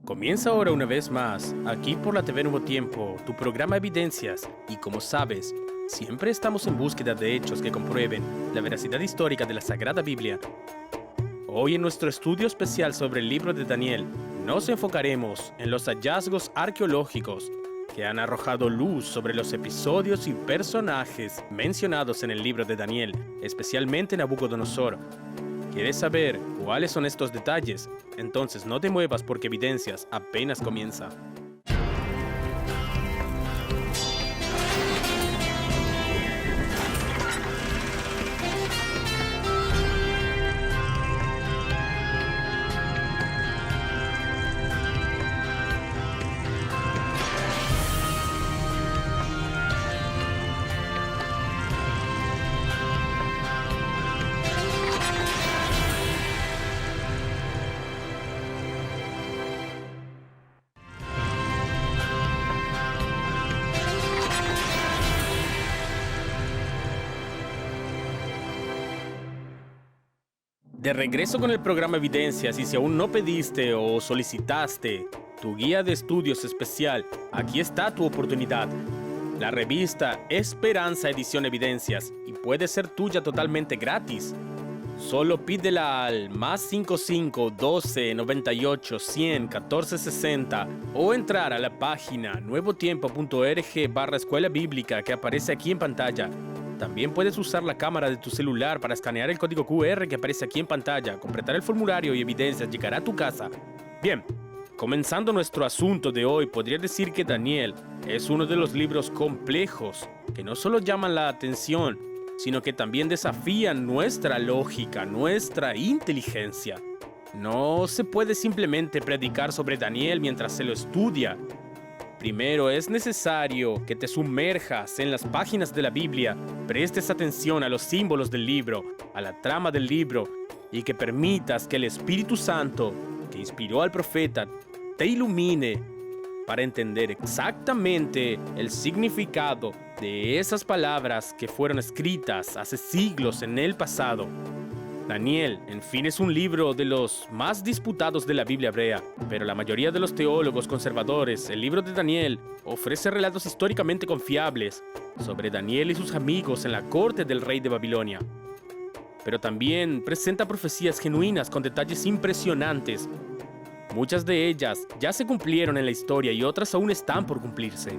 Comienza ahora una vez más, aquí por la TV Nuevo Tiempo, tu programa Evidencias, y como sabes, siempre estamos en búsqueda de hechos que comprueben la veracidad histórica de la Sagrada Biblia. Hoy en nuestro estudio especial sobre el libro de Daniel, nos enfocaremos en los hallazgos arqueológicos que han arrojado luz sobre los episodios y personajes mencionados en el libro de Daniel, especialmente Nabucodonosor. ¿Quieres saber cuáles son estos detalles? Entonces no te muevas porque Evidencias apenas comienza. De regreso con el programa Evidencias, y si aún no pediste o solicitaste tu guía de estudios especial, aquí está tu oportunidad. La revista Esperanza Edición Evidencias, y puede ser tuya totalmente gratis. Solo pídela al +55 12 98 100 14 60 o entrar a la página nuevotiempo.org/escuela bíblica que aparece aquí en pantalla. También puedes usar la cámara de tu celular para escanear el código QR que aparece aquí en pantalla, completar el formulario y Evidencias llegará a tu casa. Bien, comenzando nuestro asunto de hoy, podría decir que Daniel es uno de los libros complejos que no solo llaman la atención, sino que también desafían nuestra lógica, nuestra inteligencia. No se puede simplemente predicar sobre Daniel mientras se lo estudia. Primero es necesario que te sumerjas en las páginas de la Biblia, prestes atención a los símbolos del libro, a la trama del libro, y que permitas que el Espíritu Santo, que inspiró al profeta, te ilumine para entender exactamente el significado de esas palabras que fueron escritas hace siglos en el pasado. Daniel, en fin, es un libro de los más disputados de la Biblia hebrea, pero la mayoría de los teólogos conservadores, el libro de Daniel ofrece relatos históricamente confiables sobre Daniel y sus amigos en la corte del rey de Babilonia. Pero también presenta profecías genuinas con detalles impresionantes. Muchas de ellas ya se cumplieron en la historia y otras aún están por cumplirse.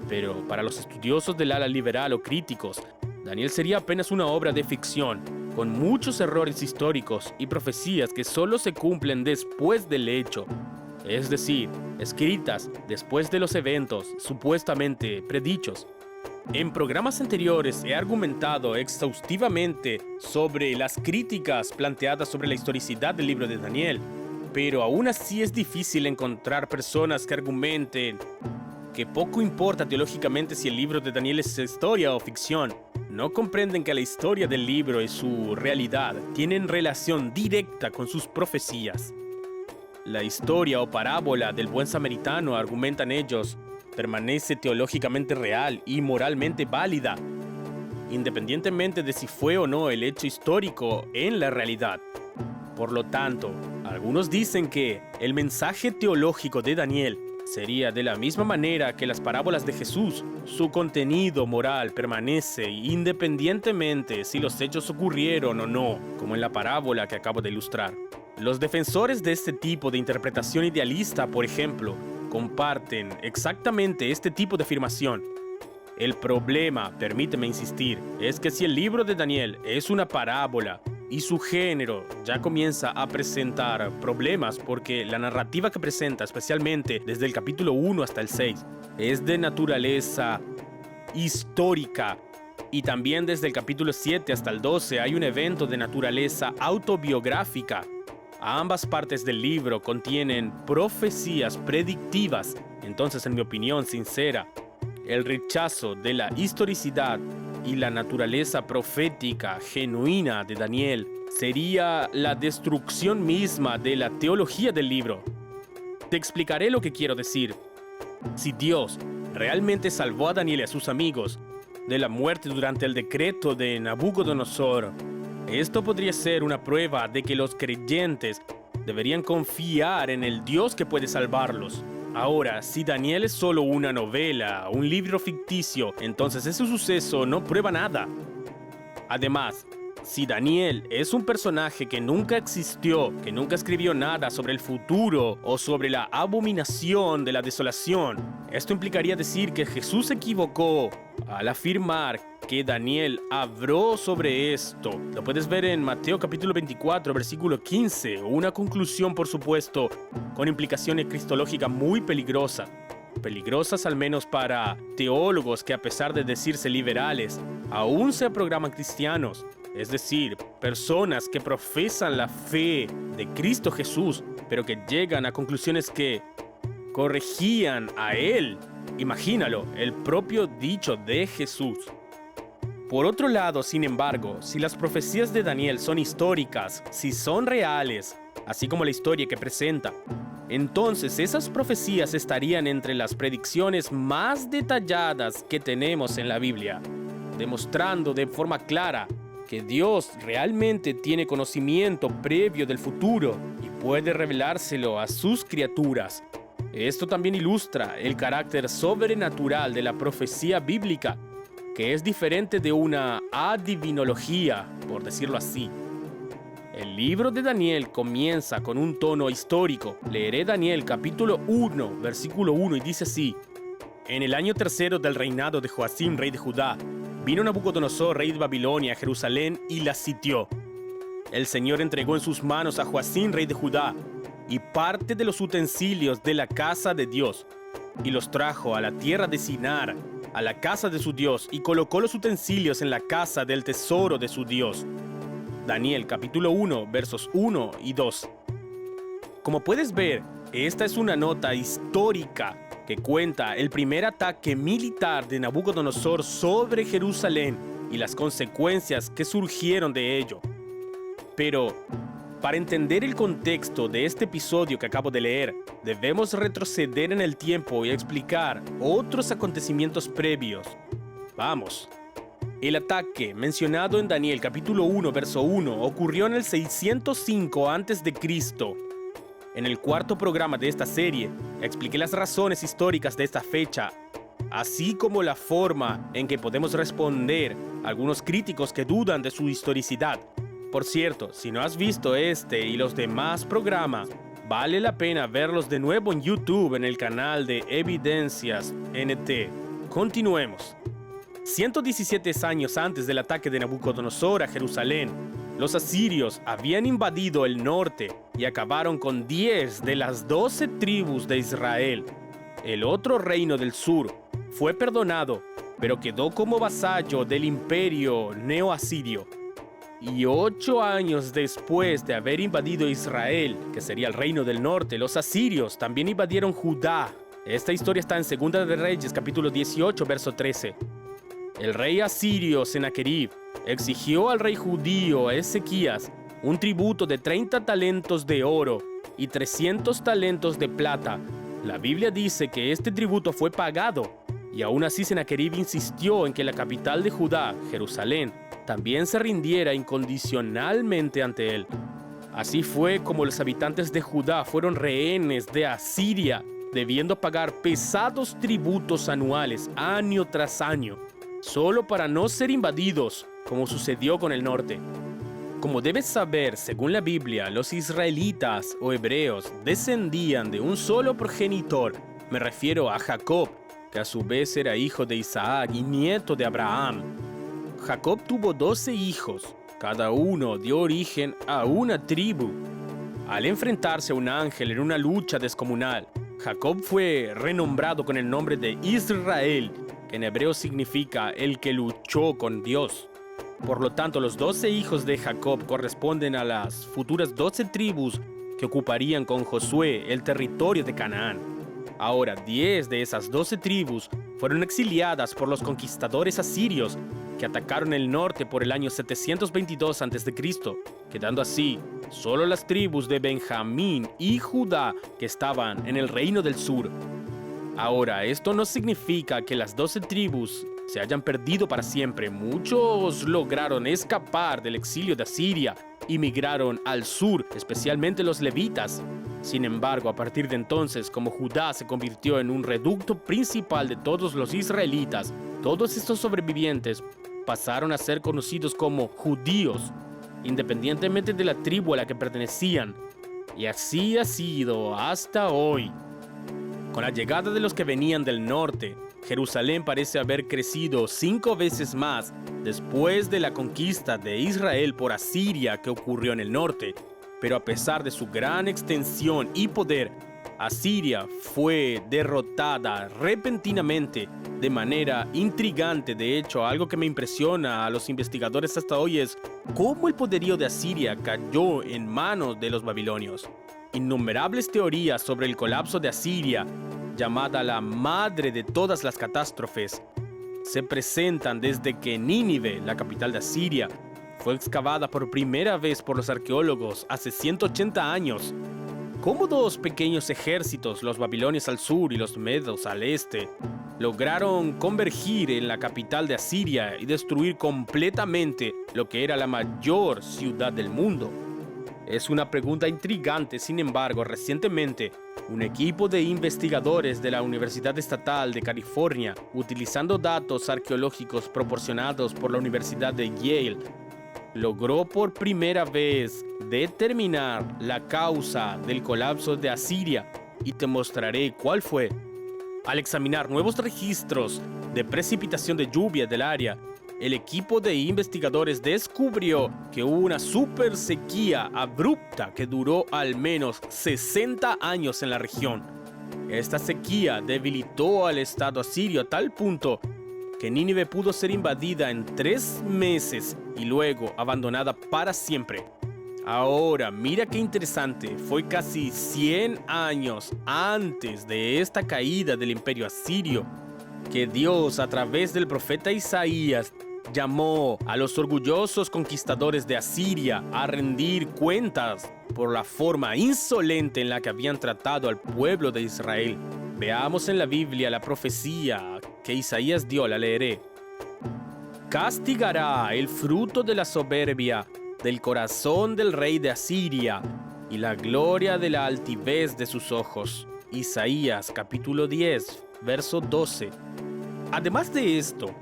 Pero para los estudiosos del ala liberal o críticos, Daniel sería apenas una obra de ficción, con muchos errores históricos y profecías que solo se cumplen después del hecho, es decir, escritas después de los eventos supuestamente predichos. En programas anteriores he argumentado exhaustivamente sobre las críticas planteadas sobre la historicidad del libro de Daniel, pero aún así es difícil encontrar personas que argumenten que poco importa teológicamente si el libro de Daniel es historia o ficción. No comprenden que la historia del libro y su realidad tienen relación directa con sus profecías. La historia o parábola del buen samaritano, argumentan ellos, permanece teológicamente real y moralmente válida, independientemente de si fue o no el hecho histórico en la realidad. Por lo tanto, algunos dicen que el mensaje teológico de Daniel sería de la misma manera que las parábolas de Jesús. Su contenido moral permanece independientemente si los hechos ocurrieron o no, como en la parábola que acabo de ilustrar. Los defensores de este tipo de interpretación idealista, por ejemplo, comparten exactamente este tipo de afirmación. El problema, permíteme insistir, es que si el libro de Daniel es una parábola, y su género ya comienza a presentar problemas porque la narrativa que presenta, especialmente desde el capítulo 1 hasta el 6, es de naturaleza histórica, y también desde el capítulo 7 hasta el 12 hay un evento de naturaleza autobiográfica. Ambas partes del libro contienen profecías predictivas. Entonces, en mi opinión sincera, el rechazo de la historicidad y la naturaleza profética genuina de Daniel sería la destrucción misma de la teología del libro. Te explicaré lo que quiero decir. Si Dios realmente salvó a Daniel y a sus amigos de la muerte durante el decreto de Nabucodonosor, esto podría ser una prueba de que los creyentes Deberían confiar en el Dios que puede salvarlos. Ahora, si Daniel es solo una novela, un libro ficticio, entonces ese suceso no prueba nada. Además, si Daniel es un personaje que nunca existió, que nunca escribió nada sobre el futuro o sobre la abominación de la desolación, esto implicaría decir que Jesús se equivocó al afirmar que Daniel habló sobre esto. Lo puedes ver en Mateo capítulo 24, versículo 15, una conclusión, por supuesto, con implicaciones cristológicas muy peligrosas. Peligrosas al menos para teólogos que, a pesar de decirse liberales, aún se programan cristianos. Es decir, personas que profesan la fe de Cristo Jesús, pero que llegan a conclusiones que corregían a Él. Imagínalo, el propio dicho de Jesús. Por otro lado, sin embargo, si las profecías de Daniel son históricas, si son reales, así como la historia que presenta, entonces esas profecías estarían entre las predicciones más detalladas que tenemos en la Biblia, demostrando de forma clara que Dios realmente tiene conocimiento previo del futuro y puede revelárselo a sus criaturas. Esto también ilustra el carácter sobrenatural de la profecía bíblica, que es diferente de una adivinología, por decirlo así. El libro de Daniel comienza con un tono histórico. Leeré Daniel capítulo 1, versículo 1 y dice así: En el año tercero del reinado de Joacim, rey de Judá, vino Nabucodonosor, rey de Babilonia, a Jerusalén y la sitió. El Señor entregó en sus manos a Joacim, rey de Judá, y parte de los utensilios de la casa de Dios, y los trajo a la tierra de Sinar, a la casa de su Dios, y colocó los utensilios en la casa del tesoro de su Dios. Daniel capítulo 1, versos 1 y 2. Como puedes ver, esta es una nota histórica que cuenta el primer ataque militar de Nabucodonosor sobre Jerusalén y las consecuencias que surgieron de ello. Pero, para entender el contexto de este episodio que acabo de leer, debemos retroceder en el tiempo y explicar otros acontecimientos previos. Vamos. El ataque mencionado en Daniel capítulo 1, verso 1 ocurrió en el 605 a.C. En el cuarto programa de esta serie, expliqué las razones históricas de esta fecha, así como la forma en que podemos responder a algunos críticos que dudan de su historicidad. Por cierto, si no has visto este y los demás programas, vale la pena verlos de nuevo en YouTube en el canal de Evidencias NT. Continuemos. 117 años antes del ataque de Nabucodonosor a Jerusalén, los asirios habían invadido el norte y acabaron con 10 de las 12 tribus de Israel. El otro reino del sur fue perdonado, pero quedó como vasallo del imperio neoasirio. Y 8 años después de haber invadido Israel, que sería el reino del norte, los asirios también invadieron Judá. Esta historia está en 2 de Reyes, capítulo 18, verso 13. El rey asirio Sennacherib exigió al rey judío Ezequías un tributo de 30 talentos de oro y 300 talentos de plata. La Biblia dice que este tributo fue pagado, y aún así Sennacherib insistió en que la capital de Judá, Jerusalén, también se rindiera incondicionalmente ante él. Así fue como los habitantes de Judá fueron rehenes de Asiria, debiendo pagar pesados tributos anuales año tras año, solo para no ser invadidos, como sucedió con el norte. Como debes saber, según la Biblia, los israelitas o hebreos descendían de un solo progenitor. Me refiero a Jacob, que a su vez era hijo de Isaac y nieto de Abraham. Jacob tuvo 12 hijos, cada uno dio origen a una tribu. Al enfrentarse a un ángel en una lucha descomunal, Jacob fue renombrado con el nombre de Israel, que en hebreo significa el que luchó con Dios. Por lo tanto, los 12 hijos de Jacob corresponden a las futuras 12 tribus que ocuparían con Josué el territorio de Canaán. Ahora, 10 de esas 12 tribus fueron exiliadas por los conquistadores asirios que atacaron el norte por el año 722 a.C., quedando así solo las tribus de Benjamín y Judá que estaban en el reino del sur. Ahora, esto no significa que las 12 tribus se hayan perdido para siempre. Muchos lograron escapar del exilio de Asiria y migraron al sur, especialmente los levitas. Sin embargo, a partir de entonces, como Judá se convirtió en un reducto principal de todos los israelitas, todos estos sobrevivientes pasaron a ser conocidos como judíos, independientemente de la tribu a la que pertenecían. Y así ha sido hasta hoy. Con la llegada de los que venían del norte, Jerusalén parece haber crecido 5 veces más después de la conquista de Israel por Asiria que ocurrió en el norte. Pero a pesar de su gran extensión y poder, Asiria fue derrotada repentinamente de manera intrigante. De hecho, algo que me impresiona a los investigadores hasta hoy es cómo el poderío de Asiria cayó en manos de los babilonios. Innumerables teorías sobre el colapso de Asiria, llamada la madre de todas las catástrofes, se presentan desde que Nínive, la capital de Asiria, fue excavada por primera vez por los arqueólogos hace 180 años. Cómo 2 pequeños ejércitos, los babilonios al sur y los medos al este, lograron convergir en la capital de Asiria y destruir completamente lo que era la mayor ciudad del mundo. Es una pregunta intrigante. Sin embargo, recientemente, un equipo de investigadores de la Universidad Estatal de California, utilizando datos arqueológicos proporcionados por la Universidad de Yale, logró por primera vez determinar la causa del colapso de Asiria, y te mostraré cuál fue. Al examinar nuevos registros de precipitación de lluvia del área, el equipo de investigadores descubrió que hubo una super sequía abrupta que duró al menos 60 años en la región. Esta sequía debilitó al estado asirio a tal punto que Nínive pudo ser invadida en 3 meses y luego abandonada para siempre. Ahora, mira qué interesante, fue casi 100 años antes de esta caída del imperio asirio que Dios, a través del profeta Isaías, llamó a los orgullosos conquistadores de Asiria a rendir cuentas por la forma insolente en la que habían tratado al pueblo de Israel. Veamos en la Biblia la profecía que Isaías dio, la leeré. Castigará el fruto de la soberbia del corazón del rey de Asiria y la gloria de la altivez de sus ojos. Isaías capítulo 10, verso 12. Además de esto,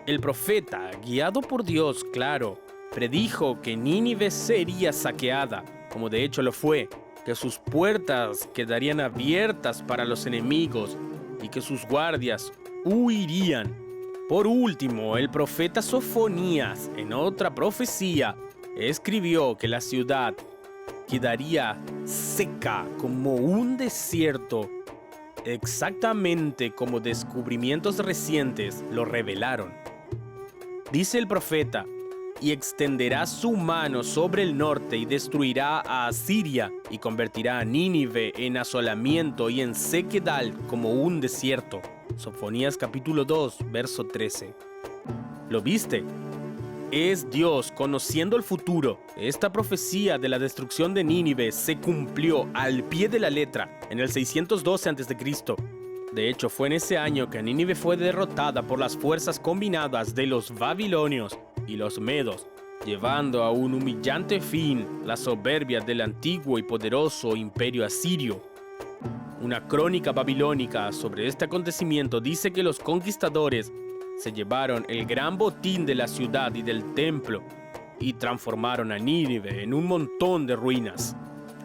el profeta, guiado por Dios, claro, predijo que Nínive sería saqueada, como de hecho lo fue, que sus puertas quedarían abiertas para los enemigos y que sus guardias huirían. Por último, el profeta Sofonías, en otra profecía, escribió que la ciudad quedaría seca como un desierto, exactamente como descubrimientos recientes lo revelaron. Dice el profeta, y extenderá su mano sobre el norte y destruirá a Asiria y convertirá a Nínive en asolamiento y en sequedad como un desierto. Sofonías capítulo 2, verso 13. ¿Lo viste? Es Dios conociendo el futuro. Esta profecía de la destrucción de Nínive se cumplió al pie de la letra en el 612 a.C. De hecho, fue en ese año que Nínive fue derrotada por las fuerzas combinadas de los babilonios y los medos, llevando a un humillante fin la soberbia del antiguo y poderoso imperio asirio. Una crónica babilónica sobre este acontecimiento dice que los conquistadores se llevaron el gran botín de la ciudad y del templo y transformaron a Nínive en un montón de ruinas.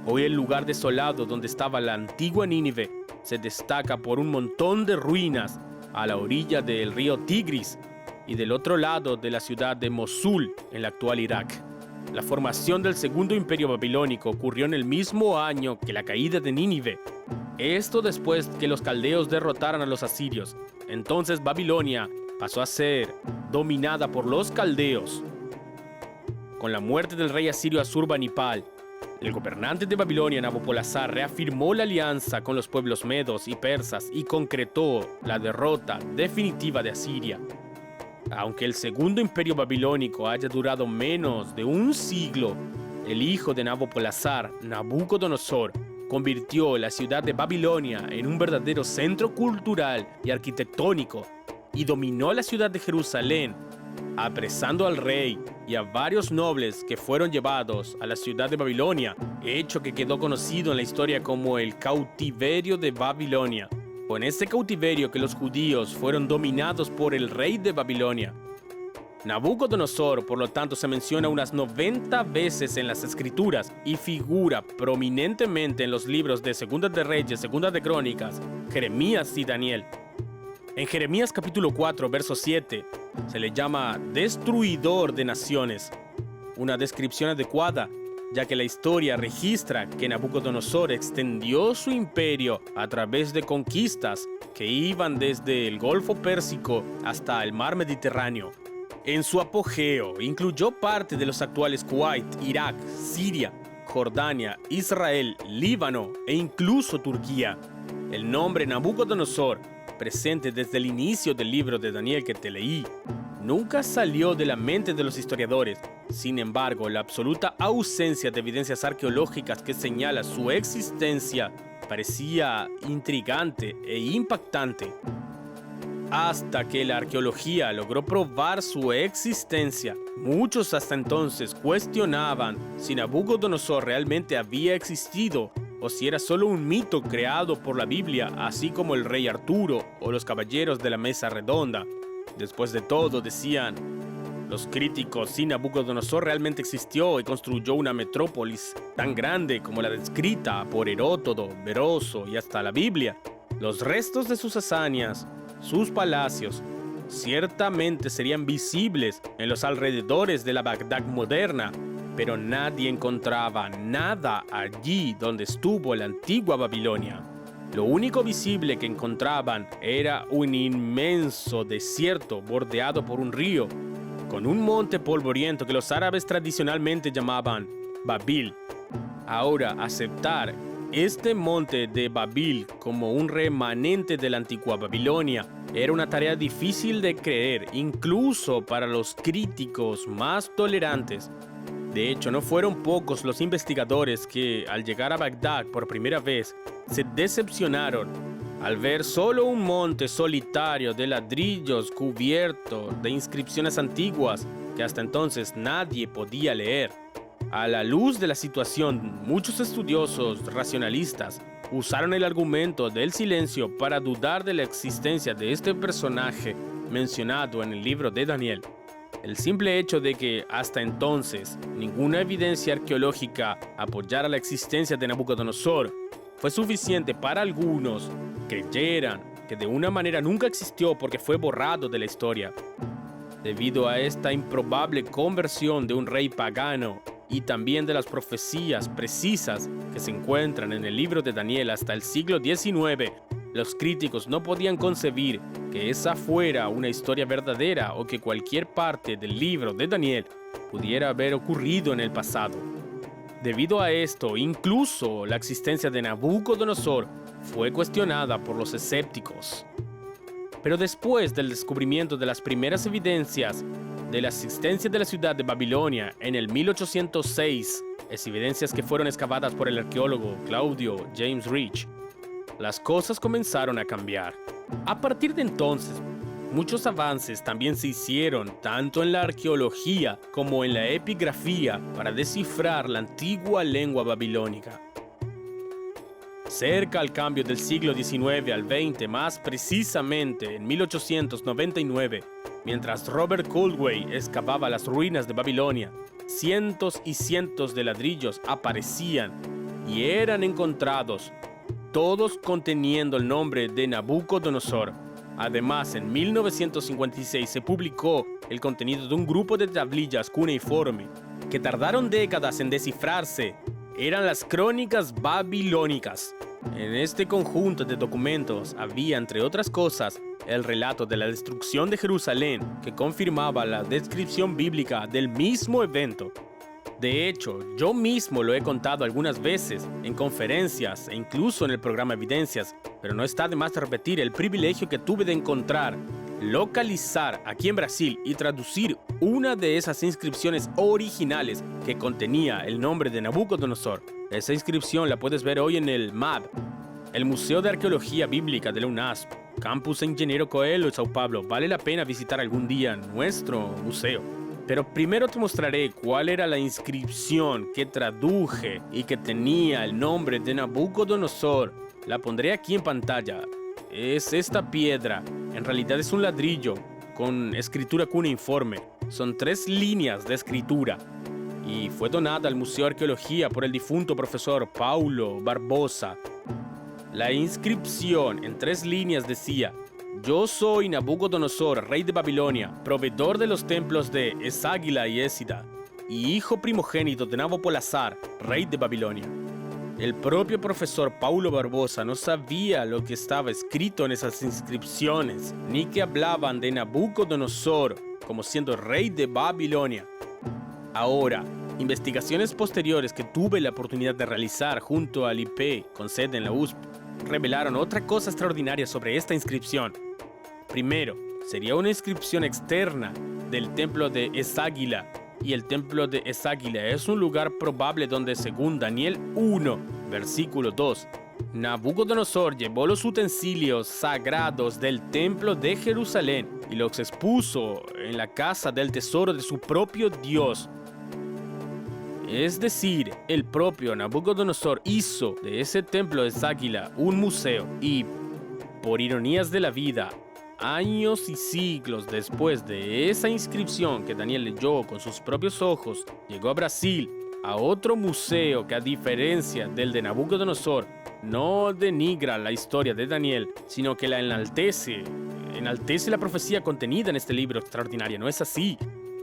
Hoy el lugar desolado donde estaba la antigua Nínive se destaca por un montón de ruinas a la orilla del río Tigris y del otro lado de la ciudad de Mosul, en la actual Irak. La formación del segundo imperio babilónico ocurrió en el mismo año que la caída de Nínive. Esto después que los caldeos derrotaran a los asirios. Entonces Babilonia pasó a ser dominada por los caldeos. Con la muerte del rey asirio Asurbanipal, el gobernante de Babilonia, Nabopolassar, reafirmó la alianza con los pueblos medos y persas y concretó la derrota definitiva de Asiria. Aunque el segundo imperio babilónico haya durado menos de un siglo, el hijo de Nabopolassar, Nabucodonosor, convirtió la ciudad de Babilonia en un verdadero centro cultural y arquitectónico y dominó la ciudad de Jerusalén, apresando al rey y a varios nobles que fueron llevados a la ciudad de Babilonia, hecho que quedó conocido en la historia como el cautiverio de Babilonia. Fue en este cautiverio que los judíos fueron dominados por el rey de Babilonia. Nabucodonosor, por lo tanto, se menciona unas 90 veces en las Escrituras y figura prominentemente en los libros de Segunda de Reyes, Segunda de Crónicas, Jeremías y Daniel. En Jeremías capítulo 4, verso 7, se le llama destruidor de naciones, una descripción adecuada, ya que la historia registra que Nabucodonosor extendió su imperio a través de conquistas que iban desde el Golfo Pérsico hasta el Mar Mediterráneo. En su apogeo, incluyó parte de los actuales Kuwait, Irak, Siria, Jordania, Israel, Líbano e incluso Turquía. El nombre Nabucodonosor, presente desde el inicio del libro de Daniel que te leí, nunca salió de la mente de los historiadores. Sin embargo, la absoluta ausencia de evidencias arqueológicas que señala su existencia parecía intrigante e impactante. Hasta que la arqueología logró probar su existencia, muchos hasta entonces cuestionaban si Nabucodonosor realmente había existido o si era solo un mito creado por la Biblia, así como el rey Arturo o los caballeros de la mesa redonda. Después de todo, decían los críticos, si Nabucodonosor realmente existió y construyó una metrópolis tan grande como la descrita por Heródoto, Beroso y hasta la Biblia, los restos de sus hazañas, sus palacios, ciertamente serían visibles en los alrededores de la Bagdad moderna, pero nadie encontraba nada allí donde estuvo la antigua Babilonia. Lo único visible que encontraban era un inmenso desierto bordeado por un río, con un monte polvoriento que los árabes tradicionalmente llamaban Babil. Ahora, aceptar este monte de Babil como un remanente de la antigua Babilonia era una tarea difícil de creer, incluso para los críticos más tolerantes. De hecho, no fueron pocos los investigadores que, al llegar a Bagdad por primera vez, se decepcionaron al ver solo un monte solitario de ladrillos cubierto de inscripciones antiguas que hasta entonces nadie podía leer. A la luz de la situación, muchos estudiosos racionalistas usaron el argumento del silencio para dudar de la existencia de este personaje mencionado en el libro de Daniel. El simple hecho de que hasta entonces ninguna evidencia arqueológica apoyara la existencia de Nabucodonosor fue suficiente para algunos creyeran que de una manera nunca existió porque fue borrado de la historia. Debido a esta improbable conversión de un rey pagano y también de las profecías precisas que se encuentran en el libro de Daniel hasta el siglo XIX, los críticos no podían concebir que esa fuera una historia verdadera o que cualquier parte del libro de Daniel pudiera haber ocurrido en el pasado. Debido a esto, incluso la existencia de Nabucodonosor fue cuestionada por los escépticos. Pero después del descubrimiento de las primeras evidencias de la existencia de la ciudad de Babilonia en el 1806, es evidencias que fueron excavadas por el arqueólogo Claudio James Rich, las cosas comenzaron a cambiar. A partir de entonces, muchos avances también se hicieron tanto en la arqueología como en la epigrafía para descifrar la antigua lengua babilónica. Cerca al cambio del siglo XIX al XX, más precisamente en 1899, mientras Robert Coldway excavaba las ruinas de Babilonia, cientos y cientos de ladrillos aparecían y eran encontrados, todos conteniendo el nombre de Nabucodonosor. Además, en 1956 se publicó el contenido de un grupo de tablillas cuneiforme que tardaron décadas en descifrarse. Eran las crónicas babilónicas. En este conjunto de documentos había, entre otras cosas, el relato de la destrucción de Jerusalén, que confirmaba la descripción bíblica del mismo evento. De hecho, yo mismo lo he contado algunas veces en conferencias e incluso en el programa Evidencias, pero no está de más repetir el privilegio que tuve de encontrar, localizar aquí en Brasil y traducir una de esas inscripciones originales que contenía el nombre de Nabucodonosor. Esa inscripción la puedes ver hoy en el MAB, El Museo de Arqueología Bíblica de la UNASP, Campus Engenheiro Coelho, Sao Paulo. Vale la pena visitar algún día nuestro museo. Pero primero te mostraré cuál era la inscripción que traduje y que tenía el nombre de Nabucodonosor. La pondré aquí en pantalla. Es esta piedra. En realidad es un ladrillo con escritura cuneiforme. Son 3 líneas de escritura. Y fue donada al Museo de Arqueología por el difunto profesor Paulo Barbosa. La inscripción en 3 líneas decía: yo soy Nabucodonosor, rey de Babilonia, proveedor de los templos de Eságuila y Ésida, y hijo primogénito de Nabopolassar, rey de Babilonia. El propio profesor Paulo Barbosa no sabía lo que estaba escrito en esas inscripciones, ni que hablaban de Nabucodonosor como siendo rey de Babilonia. Ahora, investigaciones posteriores que tuve la oportunidad de realizar junto al IP con sede en la USP revelaron otra cosa extraordinaria sobre esta inscripción. Primero, sería una inscripción externa del templo de Eságuila, y el templo de Eságuila es un lugar probable donde, según Daniel 1, versículo 2, Nabucodonosor llevó los utensilios sagrados del templo de Jerusalén y los expuso en la casa del tesoro de su propio Dios. Es decir, el propio Nabucodonosor hizo de ese templo de Eságuila un museo y, por ironías de la vida, años y siglos después de esa inscripción que Daniel leyó con sus propios ojos, llegó a Brasil a otro museo que, a diferencia del de Nabucodonosor, no denigra la historia de Daniel, sino que la enaltece la profecía contenida en este libro extraordinario. ¿No es así?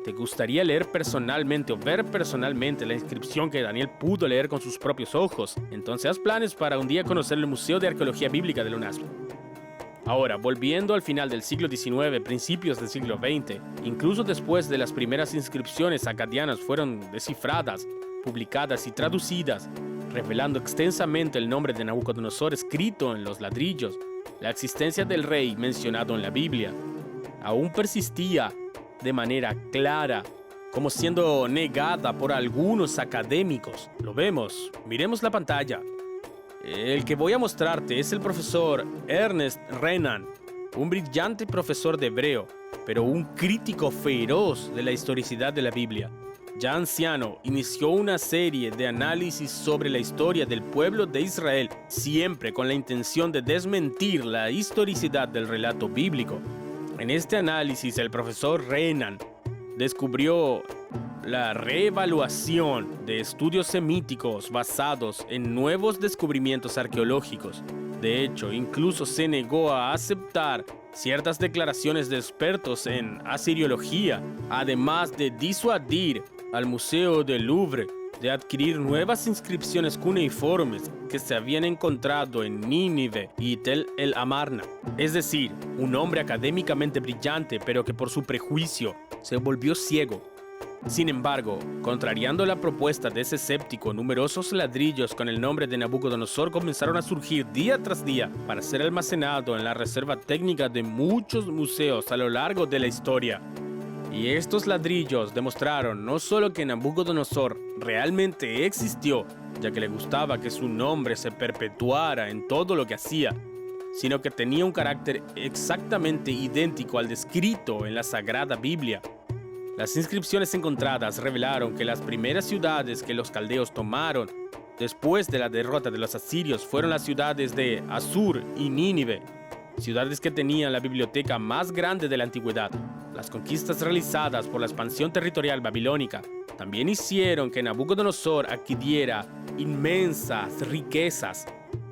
¿Te gustaría leer personalmente o ver personalmente la inscripción que Daniel pudo leer con sus propios ojos? Entonces haz planes para un día conocer el Museo de Arqueología Bíblica de la UNASP. Ahora, volviendo al final del siglo XIX, principios del siglo XX, incluso después de las primeras inscripciones acadianas fueron descifradas, publicadas y traducidas, revelando extensamente el nombre de Nabucodonosor escrito en los ladrillos, la existencia del rey mencionado en la Biblia aún persistía de manera clara, como siendo negada por algunos académicos. Lo vemos, miremos la pantalla. El que voy a mostrarte es el profesor Ernest Renan, un brillante profesor de hebreo, pero un crítico feroz de la historicidad de la Biblia. Ya anciano, inició una serie de análisis sobre la historia del pueblo de Israel, siempre con la intención de desmentir la historicidad del relato bíblico. En este análisis, el profesor Renan descubrió la reevaluación de estudios semíticos basados en nuevos descubrimientos arqueológicos. De hecho, incluso se negó a aceptar ciertas declaraciones de expertos en asiriología, además de disuadir al Museo del Louvre de adquirir nuevas inscripciones cuneiformes que se habían encontrado en Nínive y Tel el Amarna. Es decir, un hombre académicamente brillante, pero que por su prejuicio se volvió ciego. Sin embargo, contrariando la propuesta de ese escéptico, numerosos ladrillos con el nombre de Nabucodonosor comenzaron a surgir día tras día para ser almacenado en la reserva técnica de muchos museos a lo largo de la historia. Y estos ladrillos demostraron no solo que Nabucodonosor realmente existió, ya que le gustaba que su nombre se perpetuara en todo lo que hacía, sino que tenía un carácter exactamente idéntico al descrito en la Sagrada Biblia. Las inscripciones encontradas revelaron que las primeras ciudades que los caldeos tomaron después de la derrota de los asirios fueron las ciudades de Asur y Nínive, ciudades que tenían la biblioteca más grande de la antigüedad. Las conquistas realizadas por la expansión territorial babilónica también hicieron que Nabucodonosor adquiriera inmensas riquezas,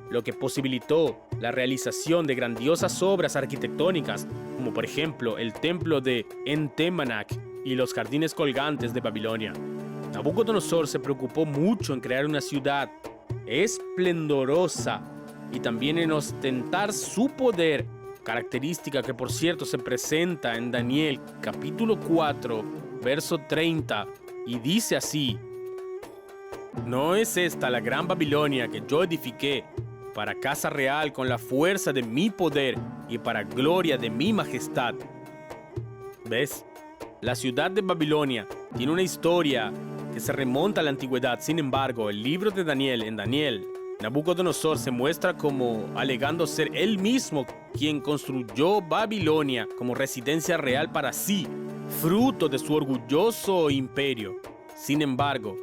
lo que posibilitó la realización de grandiosas obras arquitectónicas, como por ejemplo el templo de Entemanac y los jardines colgantes de Babilonia. Nabucodonosor se preocupó mucho en crear una ciudad esplendorosa y también en ostentar su poder, característica que por cierto se presenta en Daniel capítulo 4, verso 30, y dice así: ¿no es esta la gran Babilonia que yo edifiqué para casa real con la fuerza de mi poder y para gloria de mi majestad? ¿Ves? La ciudad de Babilonia tiene una historia que se remonta a la antigüedad. Sin embargo, el libro de Daniel, en Daniel Nabucodonosor se muestra como alegando ser él mismo quien construyó Babilonia como residencia real para sí, fruto de su orgulloso imperio. Sin embargo,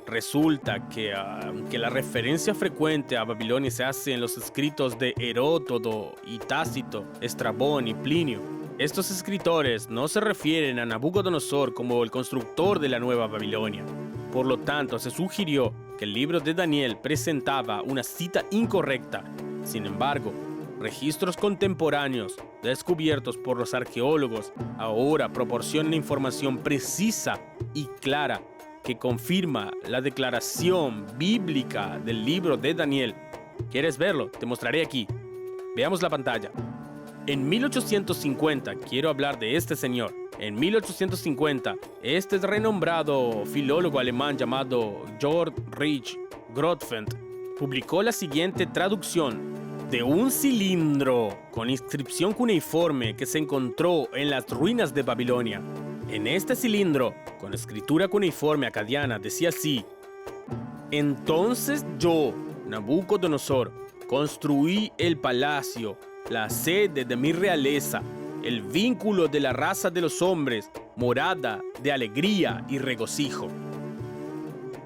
resulta que aunque la referencia frecuente a Babilonia se hace en los escritos de Heródoto y Tácito, Estrabón y Plinio, estos escritores no se refieren a Nabucodonosor como el constructor de la nueva Babilonia. Por lo tanto, se sugirió que el libro de Daniel presentaba una cita incorrecta. Sin embargo, registros contemporáneos descubiertos por los arqueólogos ahora proporcionan información precisa y clara que confirma la declaración bíblica del libro de Daniel. ¿Quieres verlo? Te mostraré aquí. Veamos la pantalla. En 1850, quiero hablar de este señor. En 1850, este renombrado filólogo alemán llamado Georg Rich Grotefend publicó la siguiente traducción de un cilindro con inscripción cuneiforme que se encontró en las ruinas de Babilonia. En este cilindro, con escritura cuneiforme acadiana, decía así: entonces yo, Nabucodonosor, construí el palacio, la sede de mi realeza, el vínculo de la raza de los hombres, morada de alegría y regocijo.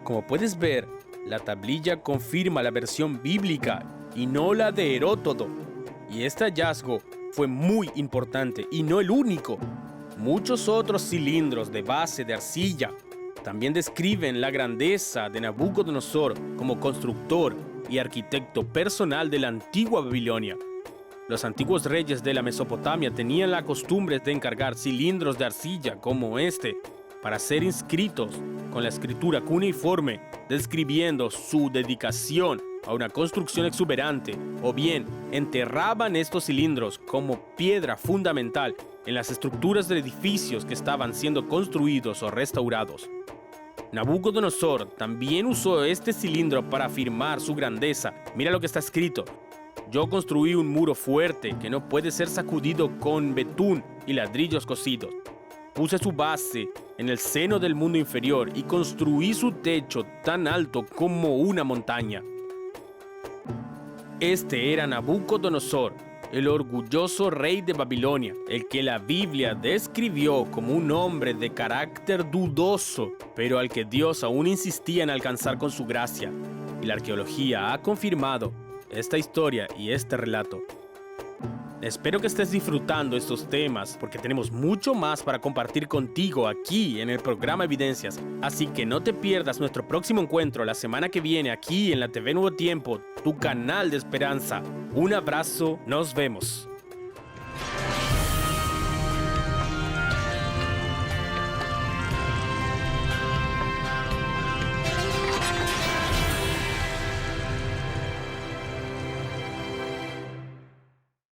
Como puedes ver, la tablilla confirma la versión bíblica y no la de Heródoto. Y este hallazgo fue muy importante y no el único. Muchos otros cilindros de base de arcilla también describen la grandeza de Nabucodonosor como constructor y arquitecto personal de la antigua Babilonia. Los antiguos reyes de la Mesopotamia tenían la costumbre de encargar cilindros de arcilla como este para ser inscritos con la escritura cuneiforme, describiendo su dedicación a una construcción exuberante, o bien enterraban estos cilindros como piedra fundamental en las estructuras de edificios que estaban siendo construidos o restaurados. Nabucodonosor también usó este cilindro para afirmar su grandeza. Mira lo que está escrito: yo construí un muro fuerte que no puede ser sacudido con betún y ladrillos cocidos. Puse su base en el seno del mundo inferior y construí su techo tan alto como una montaña. Este era Nabucodonosor, el orgulloso rey de Babilonia, el que la Biblia describió como un hombre de carácter dudoso, pero al que Dios aún insistía en alcanzar con su gracia. Y la arqueología ha confirmado esta historia y este relato. Espero que estés disfrutando estos temas porque tenemos mucho más para compartir contigo aquí en el programa Evidencias. Así que no te pierdas nuestro próximo encuentro la semana que viene aquí en la TV Nuevo Tiempo, tu canal de esperanza. Un abrazo, nos vemos.